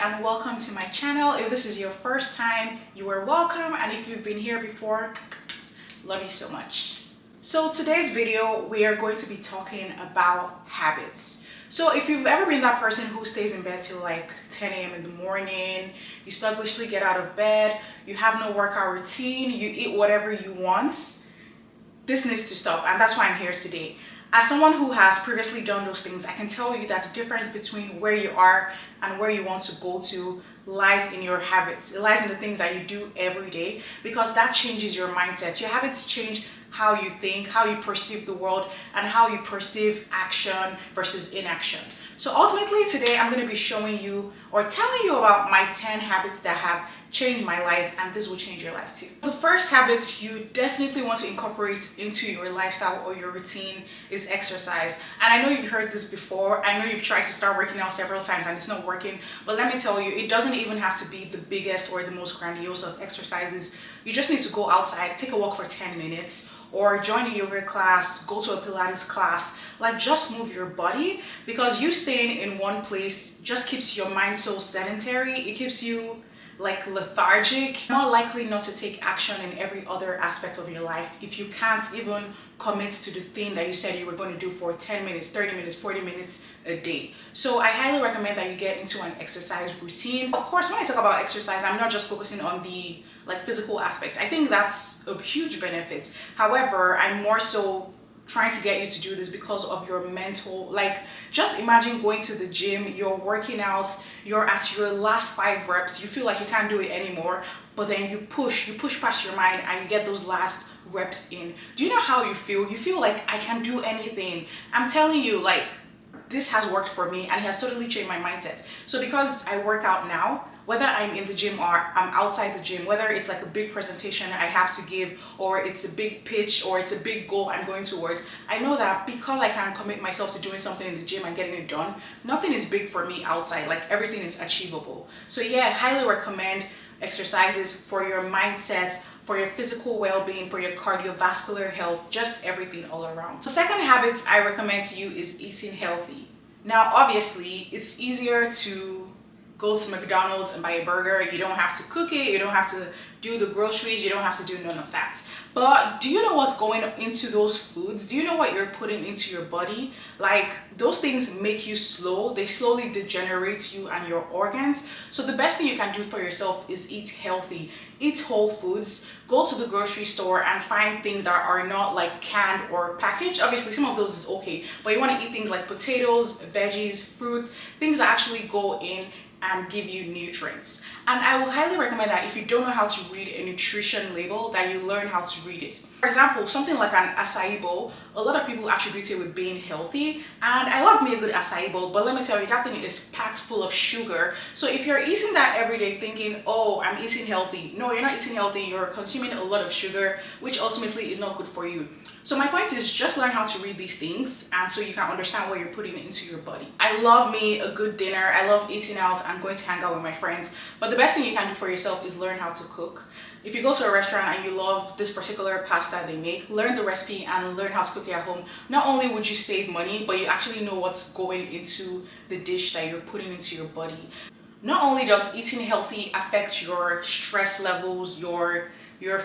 and welcome to my channel. If this is your first time, you are welcome, and if you've been here before, love you so much. So today's video, we are going to be talking about habits. So if you've ever been that person who stays in bed till like 10 a.m. in the morning, you sluggishly get out of bed, you have no workout routine, you eat whatever you want, this needs to stop, and that's why I'm here today. As someone who has previously done those things, I can tell you that the difference between where you are and where you want to go to lies in your habits. It lies in the things that you do every day, because that changes your mindset. Your habits change how you think, how you perceive the world, and how you perceive action versus inaction. So ultimately today I'm going to be showing you or telling you about my 10 habits that have changed my life, and this will change your life too. The first habit you definitely want to incorporate into your lifestyle or your routine is exercise. And I know you've heard this before. I know you've tried to start working out several times and it's not working, but let me tell you, it doesn't even have to be the biggest or the most grandiose of exercises. You just need to go outside, take a walk for 10 minutes, or join a yoga class, go to a Pilates class. Like, just move your body, because you staying in one place just keeps your mind so sedentary. It keeps you like lethargic, more likely not to take action in every other aspect of your life if you can't even commit to the thing that you said you were going to do for 10 minutes, 30 minutes, 40 minutes a day. So I highly recommend that you get into an exercise routine. Of course, when I talk about exercise, I'm not just focusing on the physical aspects. I think that's a huge benefit. However, I'm more so trying to get you to do this because of your mental. Like, just imagine going to the gym, you're working out, you're at your last 5 reps, you feel like you can't do it anymore, but then you push past your mind and you get those last reps in. Do you know how you feel? You feel like, I can do anything. I'm telling you, like, this has worked for me and it has totally changed my mindset. So because I work out now, whether I'm in the gym or I'm outside the gym, whether it's like a big presentation I have to give, or it's a big pitch, or it's a big goal I'm going towards, I know that because I can commit myself to doing something in the gym and getting it done, nothing is big for me outside. Like, everything is achievable. So yeah, I highly recommend exercises for your mindset, for your physical well-being, for your cardiovascular health, just everything all around. The second habit I recommend to you is eating healthy. Now, obviously, it's easier to go to McDonald's and buy a burger. You don't have to cook it, you don't have to do the groceries, you don't have to do none of that. But do you know what's going into those foods? Do you know what you're putting into your body? Like, those things make you slow. They slowly degenerate you and your organs. So the best thing you can do for yourself is eat healthy. Eat whole foods. Go to the grocery store and find things that are not like canned or packaged. Obviously, some of those is okay, but you want to eat things like potatoes, veggies, fruits, things that actually go in and give you nutrients. And I will highly recommend that if you don't know how to read a nutrition label, that you learn how to read it. For example, something like an acai bowl, a lot of people attribute it with being healthy, and I love me a good acai bowl, but let me tell you, that thing is packed full of sugar. So if you're eating that every day thinking, oh, I'm eating healthy, no, you're not eating healthy, you're consuming a lot of sugar, which ultimately is not good for you. So my point is, just learn how to read these things, and so you can understand what you're putting into your body. I love me a good dinner, I love eating out and going to hang out with my friends, but the best thing you can do for yourself is learn how to cook. If you go to a restaurant and you love this particular pasta they make, learn the recipe and learn how to cook it at home. Not only would you save money, but you actually know what's going into the dish that you're putting into your body. Not only does eating healthy affect your stress levels, your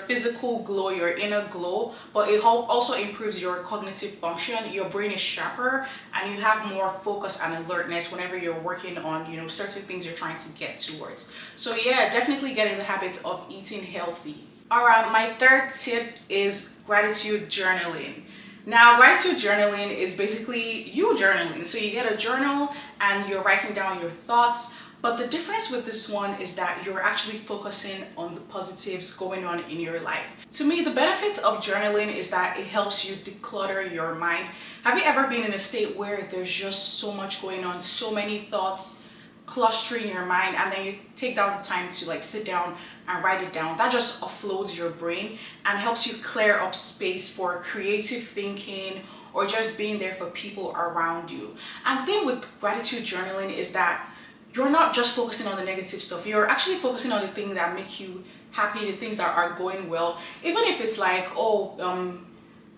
physical glow, your inner glow, but it also improves your cognitive function. Your brain is sharper and you have more focus and alertness whenever you're working on, certain things you're trying to get towards. So yeah, definitely get in the habit of eating healthy. All right, my third tip is gratitude journaling. Now, gratitude journaling is basically you journaling. So you get a journal and you're writing down your thoughts. But the difference with this one is that you're actually focusing on the positives going on in your life. To me, the benefits of journaling is that it helps you declutter your mind. Have you ever been in a state where there's just so much going on, so many thoughts clustering your mind, and then you take down the time to sit down and write it down? That just offloads your brain and helps you clear up space for creative thinking or just being there for people around you. And the thing with gratitude journaling is that you're not just focusing on the negative stuff. You're actually focusing on the things that make you happy, the things that are going well. Even if it's like, oh,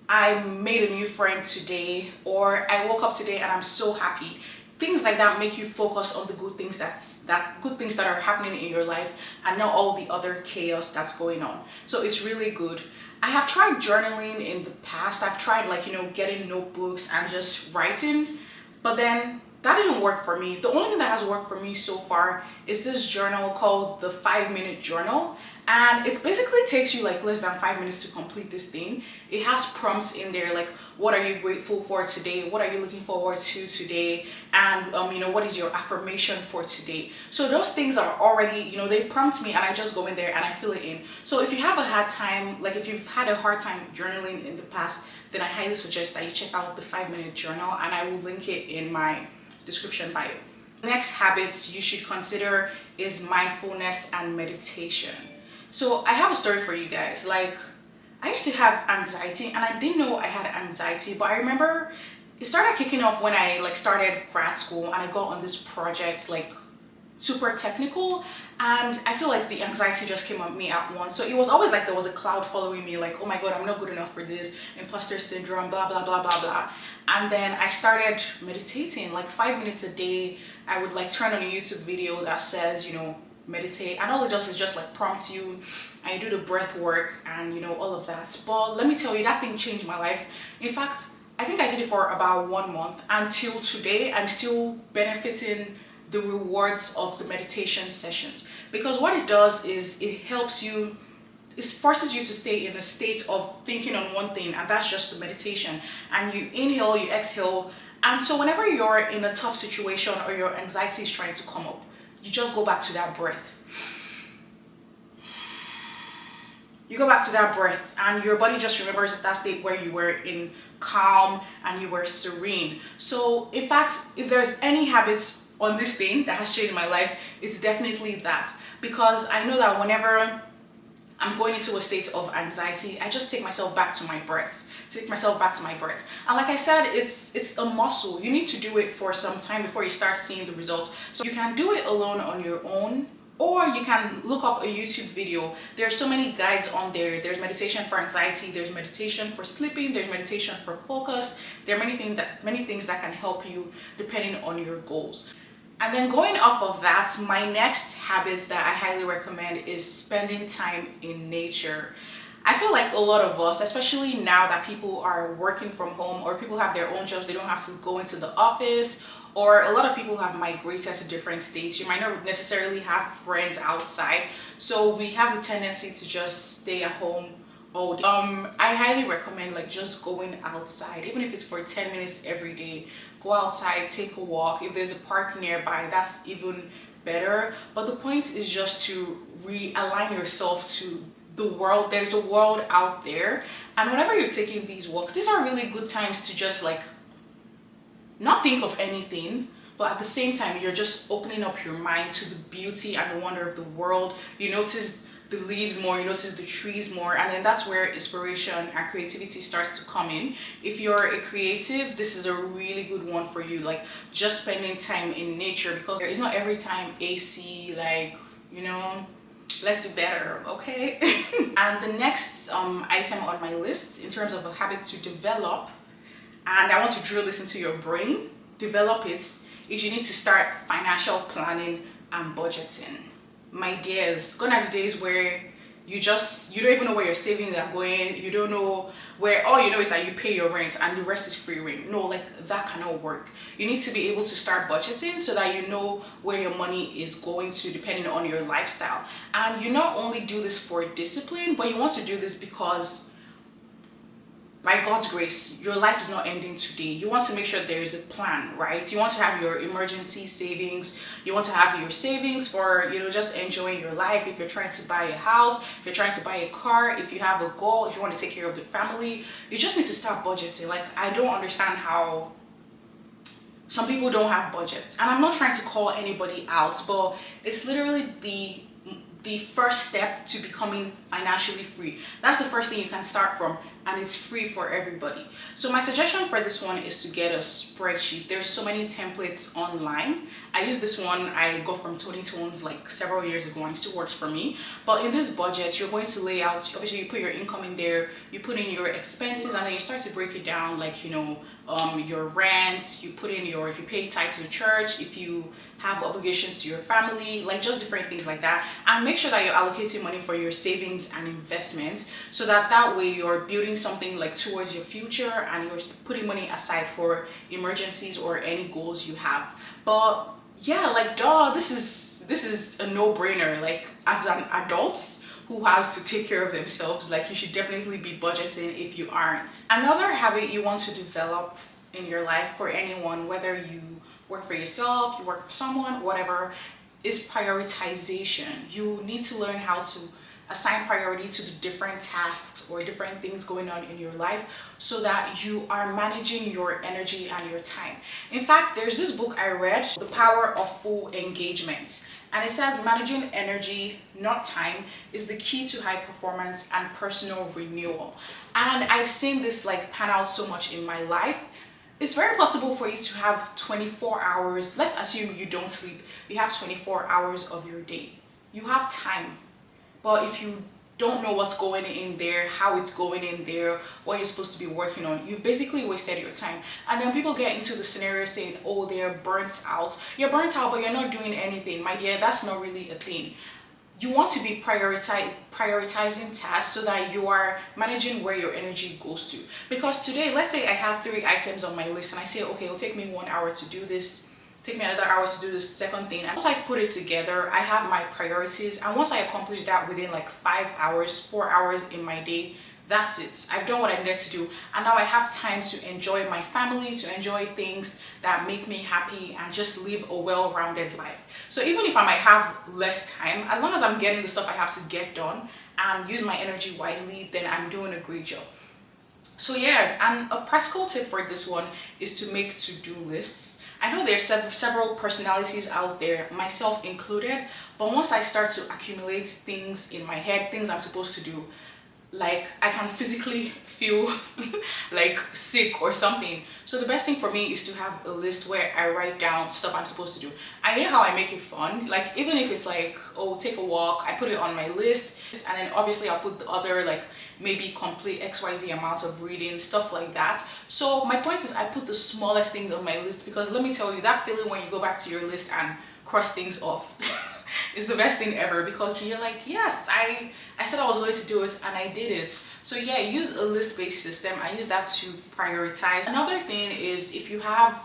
I made a new friend today, or I woke up today and I'm so happy. things like that make you focus on the good things that's good things that are happening in your life, and not all the other chaos that's going on. So it's really good. I have tried journaling in the past. I've tried, like, getting notebooks and just writing, but then that didn't work for me. The only thing that has worked for me so far is this journal called the 5-minute journal. And it basically takes you like less than 5 minutes to complete this thing. It has prompts in there like, what are you grateful for today? What are you looking forward to today? And what is your affirmation for today? So those things are already, they prompt me, and I just go in there and I fill it in. So if you have a hard time, like if you've had a hard time journaling in the past, then I highly suggest that you check out the 5-minute journal, and I will link it in my description bio. Next habits you should consider is mindfulness and meditation. So I have a story for you guys. Like, I used to have anxiety, and I didn't know I had anxiety, but I remember it started kicking off when I started grad school, and I got on this project, like super technical, and I feel like the anxiety just came on me at once. So it was always like there was a cloud following me, like, oh my god, I'm not good enough for this, imposter syndrome, blah blah blah blah blah. And then I started meditating like 5 minutes a day. I would like turn on a YouTube video that says, meditate, and all it does is just like prompts you, and you do the breath work and all of that. But let me tell you, that thing changed my life. In fact, I think I did it for about 1 month. Until today, I'm still benefiting the rewards of the meditation sessions, because what it does is it helps you, it forces you to stay in a state of thinking on one thing, and that's just the meditation. And you inhale, you exhale, and so whenever you're in a tough situation or your anxiety is trying to come up, you just go back to that breath. You go back to that breath, and your body just remembers that state where you were in calm and you were serene. So in fact, if there's any habits on this thing that has changed my life, it's definitely that. Because I know that whenever I'm going into a state of anxiety, I just take myself back to my breaths. And like I said, it's a muscle. You need to do it for some time before you start seeing the results. So you can do it alone on your own, or you can look up a YouTube video. There are so many guides on there. There's meditation for anxiety, there's meditation for sleeping, there's meditation for focus. There are many things that can help you depending on your goals. And then going off of that, my next habits that I highly recommend is spending time in nature. I feel like a lot of us, especially now that people are working from home or people have their own jobs, they don't have to go into the office, or a lot of people have migrated to different states. You might not necessarily have friends outside, so we have the tendency to just stay at home all day. I highly recommend like just going outside, even if it's for 10 minutes every day. Go outside, take a walk. If there's a park nearby, that's even better. But the point is just to realign yourself to the world. There's a world out there, and whenever you're taking these walks, these are really good times to just like not think of anything, but at the same time you're just opening up your mind to the beauty and the wonder of the world. You notice the leaves more, you notice the trees more, and then that's where inspiration and creativity starts to come in. If you're a creative, this is a really good one for you, like just spending time in nature, because there is not every time AC, like, let's do better, okay? And the next item on my list in terms of a habit to develop, and I want to drill this into your brain, develop it, is you need to start financial planning and budgeting. My dears, gone are the days where you don't even know where your savings are going. You don't know where, all you know is that you pay your rent and the rest is free rent. No, like that cannot work. You need to be able to start budgeting so that you know where your money is going to, depending on your lifestyle. And you not only do this for discipline, but you want to do this because by God's grace, your life is not ending today. You want to make sure there is a plan, right? You want to have your emergency savings. You want to have your savings for, just enjoying your life. If you're trying to buy a house, if you're trying to buy a car, if you have a goal, if you want to take care of the family, you just need to start budgeting. Like, I don't understand how some people don't have budgets. And I'm not trying to call anybody out, but it's literally the first step to becoming financially free. That's the first thing you can start from. and it's free for everybody. So my suggestion for this one is to get a spreadsheet. There's so many templates online. I use this one I got from Tony Tones like several years ago, and it still works for me. But in this budget, you're going to lay out, obviously you put your income in there, you put in your expenses, and then you start to break it down, like, your rent, you put in if you pay tithe to the church, if you have obligations to your family, like just different things like that. And make sure that you're allocating money for your savings and investments, so that way you're building something like towards your future, and you're putting money aside for emergencies or any goals you have. But yeah, like, duh, this is a no-brainer. Like, as an adult who has to take care of themselves, like, you should definitely be budgeting if you aren't. Another habit you want to develop in your life, for anyone, whether you work for yourself, you work for someone, whatever, is prioritization. You need to learn how to assign priority to the different tasks or different things going on in your life, so that you are managing your energy and your time. In fact, there's this book I read, The Power of Full Engagement, and it says managing energy, not time, is the key to high performance and personal renewal. And I've seen this like pan out so much in my life. It's very possible for you to have 24 hours. Let's assume you don't sleep. You have 24 hours of your day. You have time. But if you don't know what's going in there, how it's going in there, what you're supposed to be working on, you've basically wasted your time. And then people get into the scenario saying, oh, they're burnt out. You're burnt out, but you're not doing anything. My dear, that's not really a thing. You want to be prioritizing tasks so that you are managing where your energy goes to. Because today, let's say I had 3 items on my list, and I say, okay, it'll take me 1 hour to do this, take me another hour to do this second thing. And once I put it together, I have my priorities. And once I accomplish that within like 5 hours, 4 hours in my day, that's it. I've done what I needed to do. And now I have time to enjoy my family, to enjoy things that make me happy, and just live a well-rounded life. So even if I might have less time, as long as I'm getting the stuff I have to get done and use my energy wisely, then I'm doing a great job. So yeah, and a practical tip for this one is to make to-do lists. I know there's several personalities out there, myself included, but once I start to accumulate things in my head, things I'm supposed to do, like I can physically feel like sick or something. So the best thing for me is to have a list where I write down stuff I'm supposed to do. I know how I make it fun. Like, even if it's like, oh, take a walk, I put it on my list, and then obviously I'll put the other, like, maybe complete XYZ amount of reading, stuff like that. So my point is, I put the smallest things on my list, because let me tell you, that feeling when you go back to your list and cross things off is the best thing ever, because you're like, yes, I said I was going to do it and I did it. So yeah, use a list-based system. I use that to prioritize. Another thing is, if you have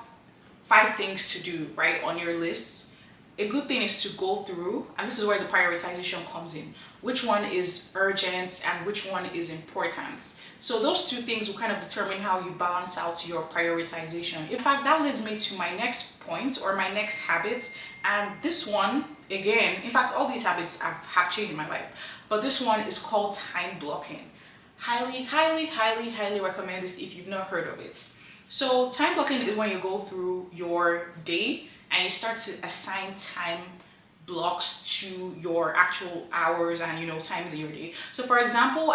5 things to do, right, on your lists, a good thing is to go through, and this is where the prioritization comes in, which one is urgent and which one is important. So those 2 things will kind of determine how you balance out your prioritization. In fact, that leads me to my next point, or my next habit. And this one, again, in fact, all these habits have changed my life, but this one is called time blocking. Highly, highly, highly, highly recommend this if you've not heard of it. So time blocking is when you go through your day and you start to assign time blocks to your actual hours and times in your day. So for example,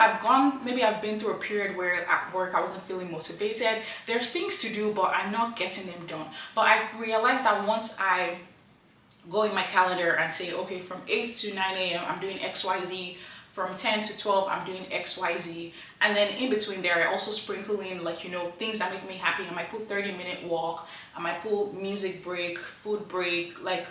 maybe I've been through a period where at work I wasn't feeling motivated. There's things to do, but I'm not getting them done. But I've realized that once I go in my calendar and say, okay, from 8 to 9 a.m. I'm doing XYZ, from 10 to 12 I'm doing XYZ, and then in between there I also sprinkle in, like, things that make me happy. I might put 30-minute walk, I might put music break, food break. Like,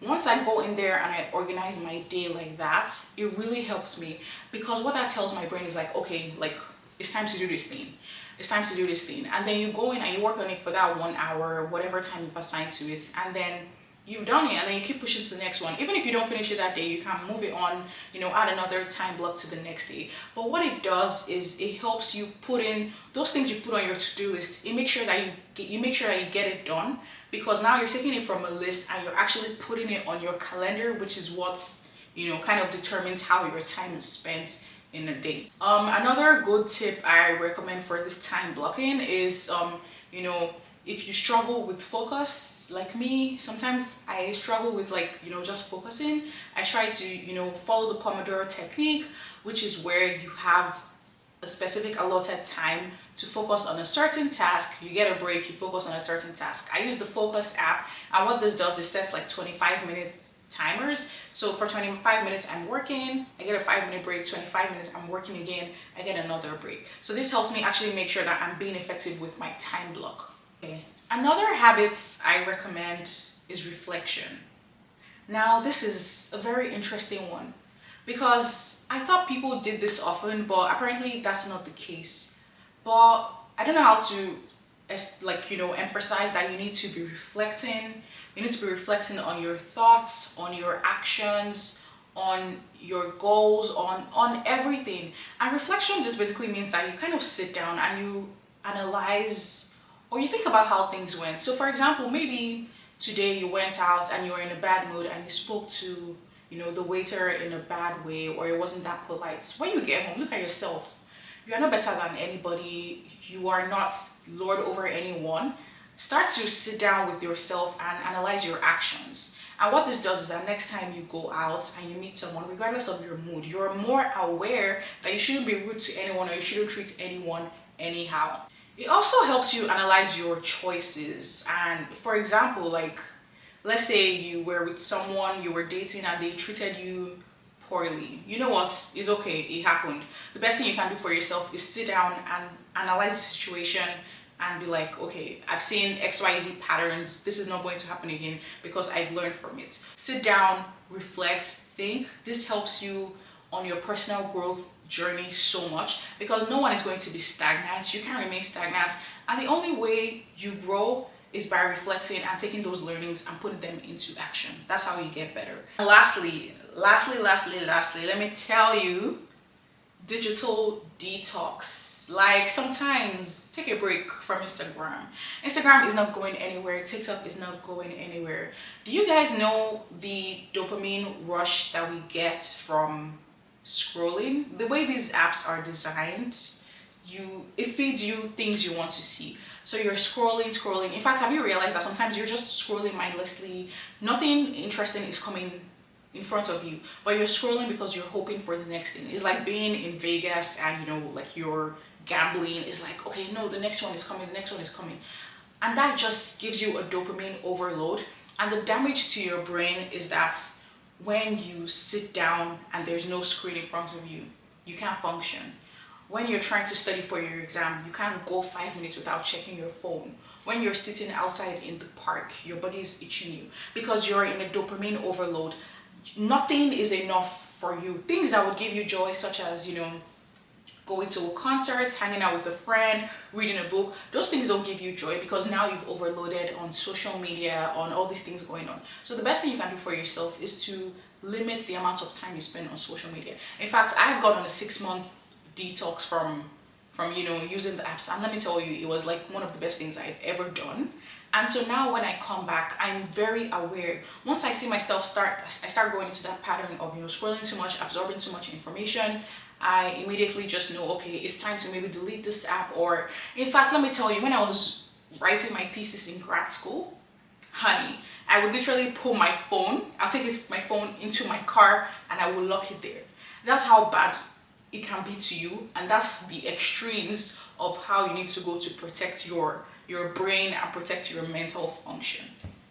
once I go in there and I organize my day like that, it really helps me, because what that tells my brain is like, okay, like, it's time to do this thing. It's time to do this thing. And then you go in and you work on it for that 1 hour, whatever time you've assigned to it, and then you've done it, and then you keep pushing to the next one. Even if you don't finish it that day, you can move it on, add another time block to the next day. But what it does is it helps you put in those things you've put on your to-do list. It makes sure that you get it done, because now you're taking it from a list and you're actually putting it on your calendar, which is what's kind of determines how your time is spent in a day. Another good tip I recommend for this time blocking is if you struggle with focus, like me, sometimes I struggle with just focusing. I try to follow the Pomodoro technique, which is where you have a specific allotted time to focus on a certain task. You get a break, you focus on a certain task. I use the Focus app, and what this does is sets like 25 minutes timers. So for 25 minutes I'm working, I get a 5-minute break. 25 minutes I'm working again, I get another break. So this helps me actually make sure that I'm being effective with my time block. Okay. Another habit I recommend is reflection. Now this is a very interesting one, because I thought people did this often, but apparently that's not the case. But I don't know how to emphasize that you need to be reflecting. You need to be reflecting on your thoughts, on your actions, on your goals, on everything. And reflection just basically means that you kind of sit down and you analyze, or you think about how things went. So for example, maybe today you went out and you were in a bad mood and you spoke to, the waiter in a bad way, or it wasn't that polite. When you get home, look at yourself. You are not better than anybody. You are not lord over anyone. Start to sit down with yourself and analyze your actions. And what this does is that next time you go out and you meet someone, regardless of your mood, you're more aware that you shouldn't be rude to anyone, or you shouldn't treat anyone anyhow. It also helps you analyze your choices. And for example, let's say you were with someone, you were dating, and they treated you poorly. You know what? It's okay. It happened. The best thing you can do for yourself is sit down and analyze the situation and be like, okay, I've seen XYZ patterns. This is not going to happen again because I've learned from it. Sit down, reflect, think. This helps you on your personal growth journey so much, because no one is going to be stagnant. You can't remain stagnant, and the only way you grow is by reflecting and taking those learnings and putting them into action. That's how you get better. And lastly, let me tell you, digital detox. Like, sometimes take a break from Instagram. Instagram is not going anywhere. TikTok is not going anywhere. Do you guys know the dopamine rush that we get from scrolling? The way these apps are designed, it feeds you things you want to see. So you're scrolling. In fact, have you realized that sometimes you're just scrolling mindlessly? Nothing interesting is coming in front of you, but you're scrolling because you're hoping for the next thing. It's like being in Vegas and you're gambling. It's like, okay, no, the next one is coming, and that just gives you a dopamine overload. And the damage to your brain is that when you sit down and there's no screen in front of you, you can't function. When you're trying to study for your exam, you can't go 5 minutes without checking your phone. When you're sitting outside in the park, your body is itching you because you're in a dopamine overload. Nothing is enough for you. Things that would give you joy, such as, going to a concert, hanging out with a friend, reading a book, those things don't give you joy because now you've overloaded on social media, on all these things going on. So the best thing you can do for yourself is to limit the amount of time you spend on social media. In fact, I've gone on a 6-month detox from using the apps, and let me tell you, it was like one of the best things I've ever done. And so now when I come back, I'm very aware. Once I see myself I start going into that pattern of scrolling too much, absorbing too much information, I immediately just know, okay, it's time to maybe delete this app. Or in fact, let me tell you, when I was writing my thesis in grad school, honey, I would literally pull my phone, my phone into my car, and I will lock it there. That's how bad it can be to you, and that's the extremes of how you need to go to protect your brain and protect your mental function.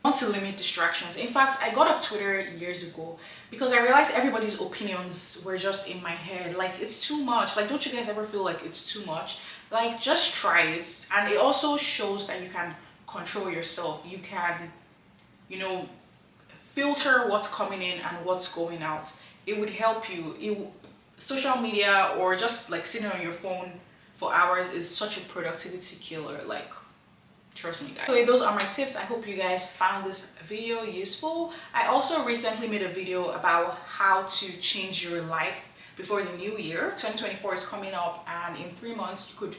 I want to limit distractions. In fact, I got off Twitter years ago because I realized everybody's opinions were just in my head. Like, it's too much. Like, don't you guys ever feel like it's too much? Like, just try it. And it also shows that you can control yourself. You can, filter what's coming in and what's going out. It would help you. Social media or just like sitting on your phone for hours is such a productivity killer. Like, trust me, guys. Anyway, those are my tips. I hope you guys found this video useful. I also recently made a video about how to change your life before the new year. 2024 is coming up, and in 3 months you could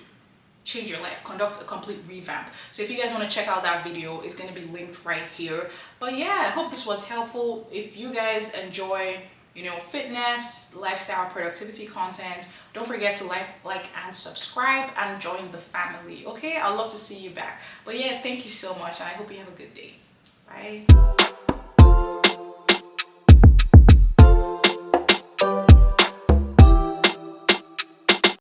change your life, conduct a complete revamp. So if you guys want to check out that video, it's going to be linked right here. But yeah, I hope this was helpful. If you guys enjoy fitness, lifestyle, productivity content, don't forget to like and subscribe and join the family. Okay, I'd love to see you back. But yeah, thank you so much, and I hope you have a good day. Bye.